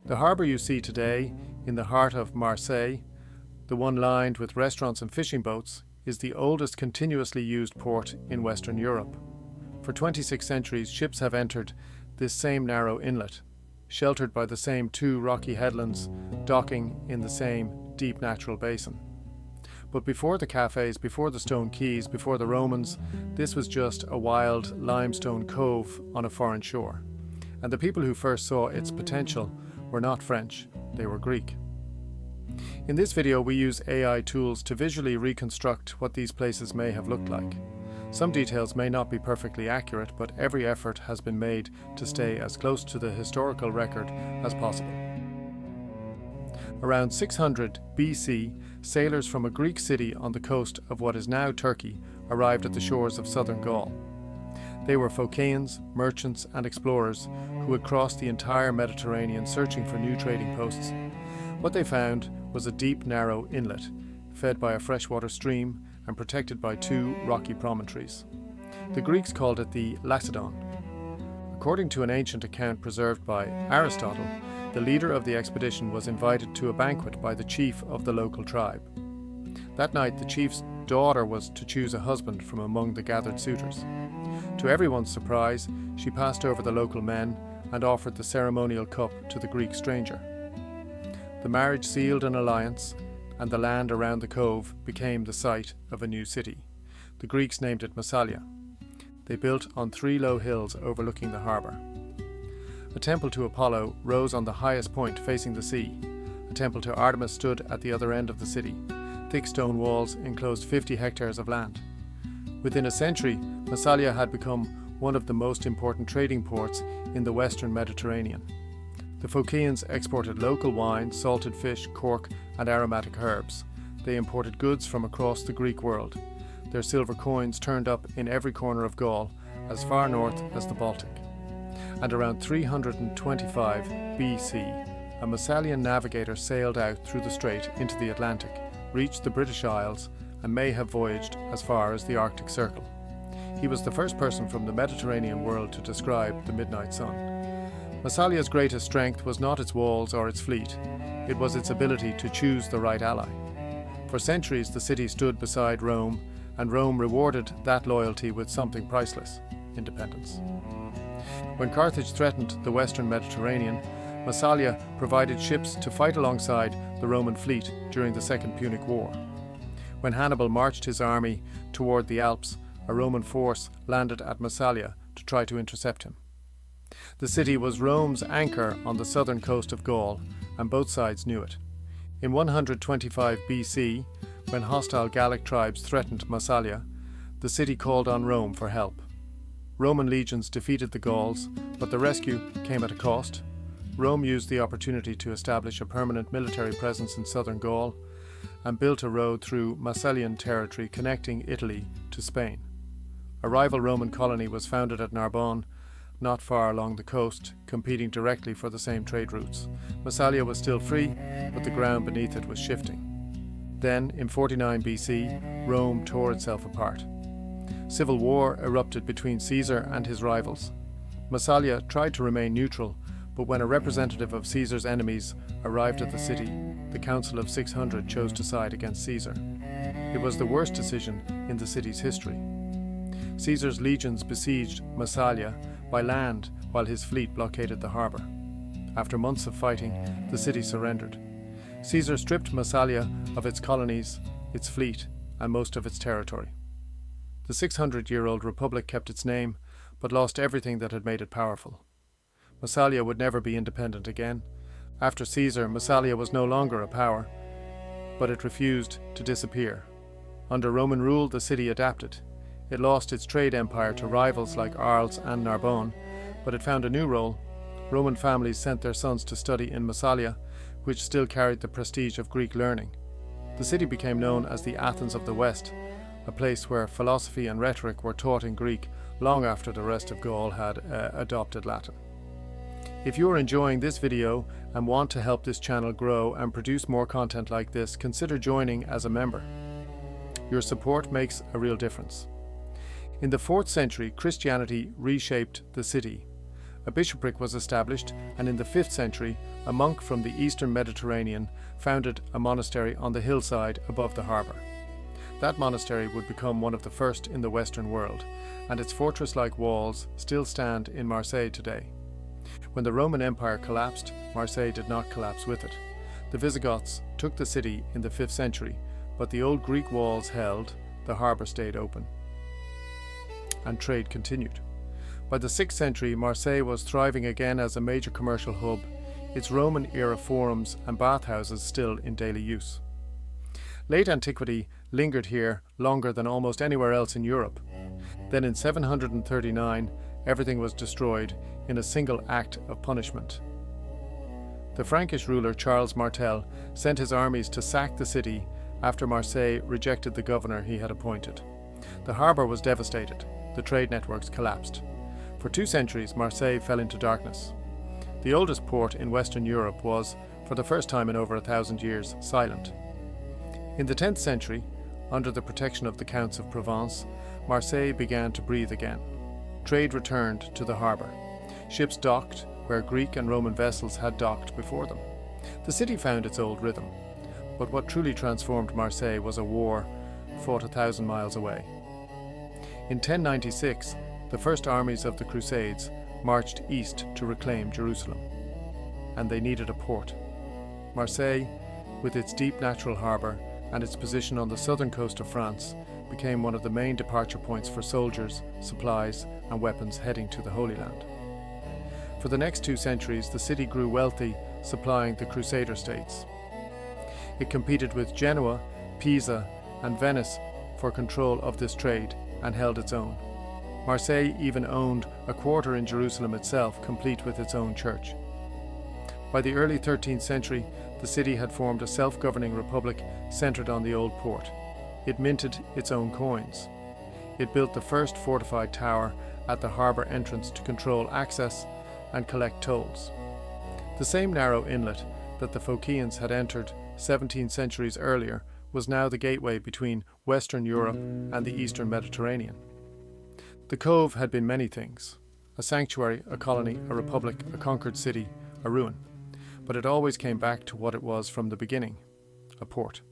The harbour you see today, in the heart of Marseille, the one lined with restaurants and fishing boats, is the oldest continuously used port in Western Europe. For 26 centuries, ships have entered this same narrow inlet, sheltered by the same two rocky headlands, docking in the same deep natural basin. But before the cafes, before the stone quays, before the Romans, this was just a wild limestone cove on a foreign shore. And the people who first saw its potential were not French, they were Greek. In this video, we use AI tools to visually reconstruct what these places may have looked like. Some details may not be perfectly accurate, but every effort has been made to stay as close to the historical record as possible. Around 600 BC, sailors from a Greek city on the coast of what is now Turkey arrived at the shores of southern Gaul. They were Phocaeans, merchants and explorers who had crossed the entire Mediterranean searching for new trading posts. What they found was a deep, narrow inlet, fed by a freshwater stream and protected by two rocky promontories. The Greeks called it the Lacedaemon. According to an ancient account preserved by Aristotle, the leader of the expedition was invited to a banquet by the chief of the local tribe. That night, the chief's daughter was to choose a husband from among the gathered suitors. To everyone's surprise, she passed over the local men and offered the ceremonial cup to the Greek stranger. The marriage sealed an alliance, and the land around the cove became the site of a new city. The Greeks named it Massalia. They built on 3 low hills overlooking the harbour. A temple to Apollo rose on the highest point facing the sea. A temple to Artemis stood at the other end of the city. Thick stone walls enclosed 50 hectares of land. Within a century, Massalia had become one of the most important trading ports in the western Mediterranean. The Phocaeans exported local wine, salted fish, cork, and aromatic herbs. They imported goods from across the Greek world. Their silver coins turned up in every corner of Gaul, as far north as the Baltic. And around 325 BC, a Massalian navigator sailed out through the strait into the Atlantic, reached the British Isles, and may have voyaged as far as the Arctic Circle. He was the first person from the Mediterranean world to describe the midnight sun. Massalia's greatest strength was not its walls or its fleet, it was its ability to choose the right ally. For centuries the city stood beside Rome, and Rome rewarded that loyalty with something priceless: independence. When Carthage threatened the western Mediterranean, Massalia provided ships to fight alongside the Roman fleet during the Second Punic War. When Hannibal marched his army toward the Alps, a Roman force landed at Massalia to try to intercept him. The city was Rome's anchor on the southern coast of Gaul, and both sides knew it. In 125 BC, when hostile Gallic tribes threatened Massalia, the city called on Rome for help. Roman legions defeated the Gauls, but the rescue came at a cost. Rome used the opportunity to establish a permanent military presence in southern Gaul and built a road through Massalian territory connecting Italy to Spain. A rival Roman colony was founded at Narbonne, not far along the coast, competing directly for the same trade routes. Massalia was still free, but the ground beneath it was shifting. Then, in 49 BC, Rome tore itself apart. Civil war erupted between Caesar and his rivals. Massalia tried to remain neutral, but when a representative of Caesar's enemies arrived at the city, the Council of 600 chose to side against Caesar. It was the worst decision in the city's history. Caesar's legions besieged Massalia by land while his fleet blockaded the harbour. After months of fighting, the city surrendered. Caesar stripped Massalia of its colonies, its fleet, and most of its territory. The 600-year-old republic kept its name, but lost everything that had made it powerful. Massalia would never be independent again. After Caesar, Massalia was no longer a power, but it refused to disappear. Under Roman rule, the city adapted. It lost its trade empire to rivals like Arles and Narbonne, but it found a new role. Roman families sent their sons to study in Massalia, which still carried the prestige of Greek learning. The city became known as the Athens of the West, a place where philosophy and rhetoric were taught in Greek long after the rest of Gaul had adopted Latin. If you are enjoying this video and want to help this channel grow and produce more content like this, consider joining as a member. Your support makes a real difference. In the 4th century, Christianity reshaped the city. A bishopric was established, and in the 5th century, a monk from the eastern Mediterranean founded a monastery on the hillside above the harbour. That monastery would become one of the first in the Western world, and its fortress-like walls still stand in Marseille today. When the Roman Empire collapsed, Marseille did not collapse with it. The Visigoths took the city in the 5th century, but the old Greek walls held, the harbour stayed open, and trade continued. By the 6th century, Marseille was thriving again as a major commercial hub, its Roman-era forums and bathhouses still in daily use. Late antiquity lingered here longer than almost anywhere else in Europe. Then in 739, everything was destroyed in a single act of punishment. The Frankish ruler Charles Martel sent his armies to sack the city after Marseille rejected the governor he had appointed. The harbour was devastated, the trade networks collapsed. For 2 centuries, Marseille fell into darkness. The oldest port in Western Europe was, for the first time in over 1,000 years, silent. In the 10th century, under the protection of the Counts of Provence, Marseille began to breathe again. Trade returned to the harbour. Ships docked where Greek and Roman vessels had docked before them. The city found its old rhythm. But what truly transformed Marseille was a war fought 1,000 miles away. In 1096, the first armies of the Crusades marched east to reclaim Jerusalem, and they needed a port. Marseille, with its deep natural harbour and its position on the southern coast of France, became one of the main departure points for soldiers, supplies, and weapons heading to the Holy Land. For the next 2 centuries, the city grew wealthy, supplying the Crusader states. It competed with Genoa, Pisa, and Venice for control of this trade and held its own. Marseille even owned a quarter in Jerusalem itself, complete with its own church. By the early 13th century, the city had formed a self-governing republic centred on the old port. It minted its own coins. It built the first fortified tower at the harbour entrance to control access and collect tolls. The same narrow inlet that the Phocians had entered 17 centuries earlier was now the gateway between Western Europe and the Eastern Mediterranean. The Cove had been many things: a sanctuary, a colony, a republic, a conquered city, a ruin. But it always came back to what it was from the beginning: a port.